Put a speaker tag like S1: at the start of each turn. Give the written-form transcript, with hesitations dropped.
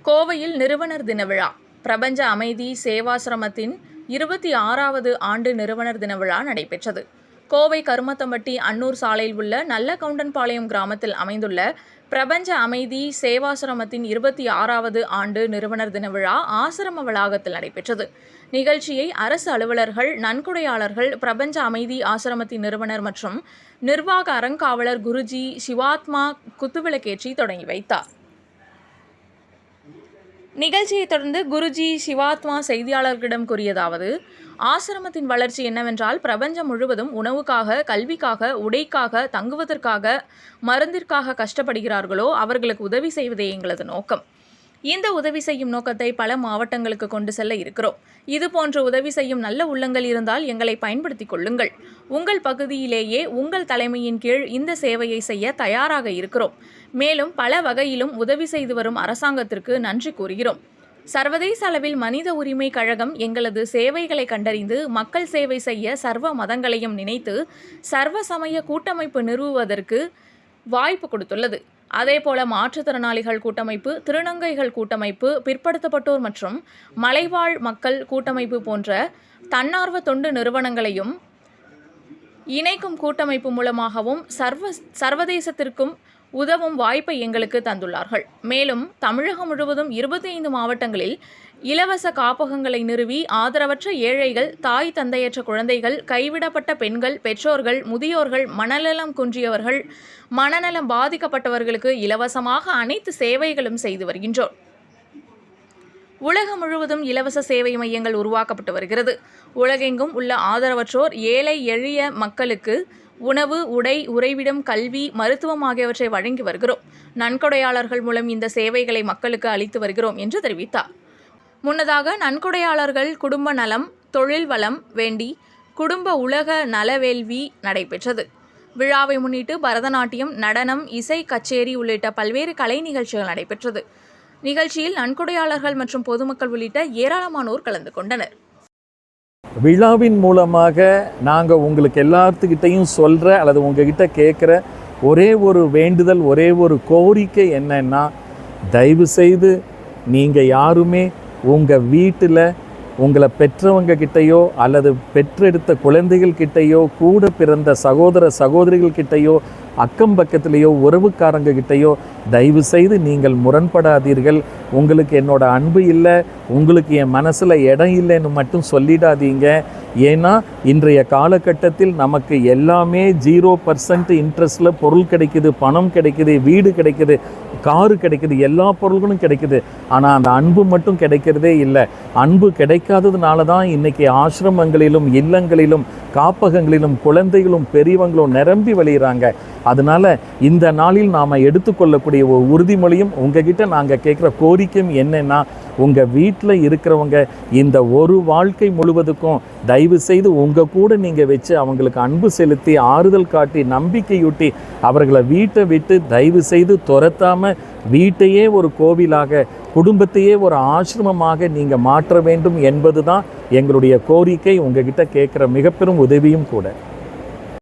S1: கோவையில் நிறுவனர் தின விழா. பிரபஞ்ச அமைதி சேவாசிரமத்தின் 26வது ஆண்டு நிறுவனர் தின விழா நடைபெற்றது. கோவை கருமத்தம்பட்டி அன்னூர் சாலையில் உள்ள நல்லகவுண்டன்பாளையம் கிராமத்தில் அமைந்துள்ள பிரபஞ்ச அமைதி சேவாசிரமத்தின் 26வது ஆண்டு நிறுவனர் தின விழா ஆசிரம வளாகத்தில் நடைபெற்றது. நிகழ்ச்சியை அரசு அலுவலர்கள், நன்கொடையாளர்கள், பிரபஞ்ச அமைதி ஆசிரமத்தின் நிறுவனர் மற்றும் நிர்வாக அறங்காவலர் குருஜி சிவாத்மா குத்துவிளக்கேற்றி தொடங்கி வைத்தார். நிகழ்ச்சியை தொடர்ந்து குருஜி சிவாத்மா செய்தியாளர்களிடம் கூறியதாவது, ஆசிரமத்தின் வளர்ச்சி என்னவென்றால், பிரபஞ்சம் முழுவதும் உணவுக்காக, கல்விக்காக, உடைக்காக, தங்குவதற்காக, மருந்திற்காக கஷ்டப்படுகிறார்களோ அவர்களுக்கு உதவி செய்வதே எங்களது நோக்கம். இந்த உதவி செய்யும் நோக்கத்தை பல மாவட்டங்களுக்கு கொண்டு செல்ல இருக்கிறோம். இதுபோன்று உதவி செய்யும் நல்ல உள்ளங்கள் இருந்தால் எங்களை பயன்படுத்திக் கொள்ளுங்கள். உங்கள் பகுதியிலேயே உங்கள் தலைமையின் கீழ் இந்த சேவையை செய்ய தயாராக இருக்கிறோம். மேலும் பல வகையிலும் உதவி செய்து வரும் அரசாங்கத்திற்கு நன்றி கூறுகிறோம். சர்வதேச அளவில் மனித உரிமை கழகம் எங்களது சேவைகளை கண்டறிந்து மக்கள் சேவை செய்ய சர்வ மதங்களையும் நினைத்து சர்வ சமய கூட்டமைப்பு நிறுவுவதற்கு வாய்ப்பு கொடுத்துள்ளது. அதேபோல மாற்றுத்திறனாளிகள் கூட்டமைப்பு, திருநங்கைகள் கூட்டமைப்பு, பிற்படுத்தப்பட்டோர் மற்றும் மலைவாழ் மக்கள் கூட்டமைப்பு போன்ற தன்னார்வ தொண்டு நிறுவனங்களையும் இணைக்கும் கூட்டமைப்பு மூலமாகவும் சர்வதேசத்திற்கும் உதவும் வாய்ப்பை எங்களுக்கு தந்துள்ளார்கள். மேலும் தமிழகம் முழுவதும் 25 மாவட்டங்களில் இலவச காப்பகங்களை நிறுவி ஆதரவற்ற ஏழைகள், தாய் தந்தையற்ற குழந்தைகள், கைவிடப்பட்ட பெண்கள், பெற்றோர்கள், முதியோர்கள், மனநலம் குன்றியவர்கள், மனநலம் பாதிக்கப்பட்டவர்களுக்கு இலவசமாக அனைத்து சேவைகளும் செய்து வருகின்றோம். உலகம் முழுவதும் இலவச சேவை மையங்கள் உருவாக்கப்பட்டு வருகிறது. உலகெங்கும் உள்ள ஆதரவற்றோர், ஏழை எளிய மக்களுக்கு உணவு, உடை, உறைவிடம், கல்வி, மருத்துவம் ஆகியவற்றை வழங்கி வருகிறோம். நன்கொடையாளர்கள் மூலம் இந்த சேவைகளை மக்களுக்கு அளித்து வருகிறோம் என்று தெரிவித்தார். முன்னதாக நன்கொடையாளர்கள் குடும்ப நலம், தொழில் வளம் வேண்டி குடும்ப உலக நலவேள்வி நடைபெற்றது. விழாவை முன்னிட்டு பரதநாட்டியம், நடனம், இசை கச்சேரி உள்ளிட்ட பல்வேறு கலை நிகழ்ச்சிகள் நடைபெற்றது. நிகழ்ச்சியில் நன்கொடையாளர்கள் மற்றும் பொதுமக்கள் உள்ளிட்ட ஏராளமானோர் கலந்து கொண்டனர்.
S2: விழாவின் மூலமாக நாங்கள் உங்களுக்கு எல்லாத்துக்கிட்டையும் சொல்கிற அல்லது உங்ககிட்ட கேட்குற ஒரே ஒரு வேண்டுதல், ஒரே ஒரு கோரிக்கை என்னன்னா, தயவுசெய்து நீங்கள் யாருமே உங்கள் வீட்டில் உங்களை பெற்றவங்க கிட்டேயோ அல்லது பெற்றெடுத்த குழந்தைகள் கிட்டேயோ, கூட பிறந்த சகோதர சகோதரிகள் கிட்டேயோ, அக்கம் பக்கத்திலேயோ, உறவுக்காரங்க கிட்டேயோ தயவு செய்து நீங்கள் முரண்படாதீர்கள். உங்களுக்கு என்னோட அன்பு இல்லை, உங்களுக்கு என் மனசில் இடம் இல்லைன்னு மட்டும் சொல்லிடாதீங்க. ஏன்னா இன்றைய காலகட்டத்தில் நமக்கு எல்லாமே 0% இன்ட்ரெஸ்ட்டில் பொருள் கிடைக்குது, பணம் கிடைக்குது, வீடு கிடைக்குது, காரு கிடைக்குது, எல்லா பொருள்களும் கிடைக்குது. ஆனால் அந்த அன்பு மட்டும் கிடைக்கிறதே இல்லை. அன்பு கிடைக்காததுனால தான் இன்றைக்கி ஆசிரமங்களிலும், இல்லங்களிலும், காப்பகங்களிலும் குழந்தைகளும் பெரியவங்களும் நிரம்பி வழிகிறாங்க. அதனால் இந்த நாளில் நாம் எடுத்துக்கொள்ளக்கூடிய ஒரு உறுதிமொழியும் உங்ககிட்ட நாங்கள் கேட்குற கோரிக்கையும் என்னென்னா, உங்கள் வீட்டில் இருக்கிறவங்க இந்த ஒரு வாழ்க்கை முழுவதுக்கும் தயவு செய்து உங்கள் கூட நீங்கள் வச்சு அவங்களுக்கு அன்பு செலுத்தி, ஆறுதல் காட்டி, நம்பிக்கையூட்டி அவர்களை வீட்டை விட்டு தயவு செய்து துரத்தாமல் வீட்டையே ஒரு கோவிலாக, குடும்பத்தையே ஒரு ஆசிரமமாக நீங்கள் மாற்ற வேண்டும் என்பது தான் எங்களுடைய கோரிக்கை. உங்ககிட்ட கேட்குற மிக பெரும் உதவியும் கூட.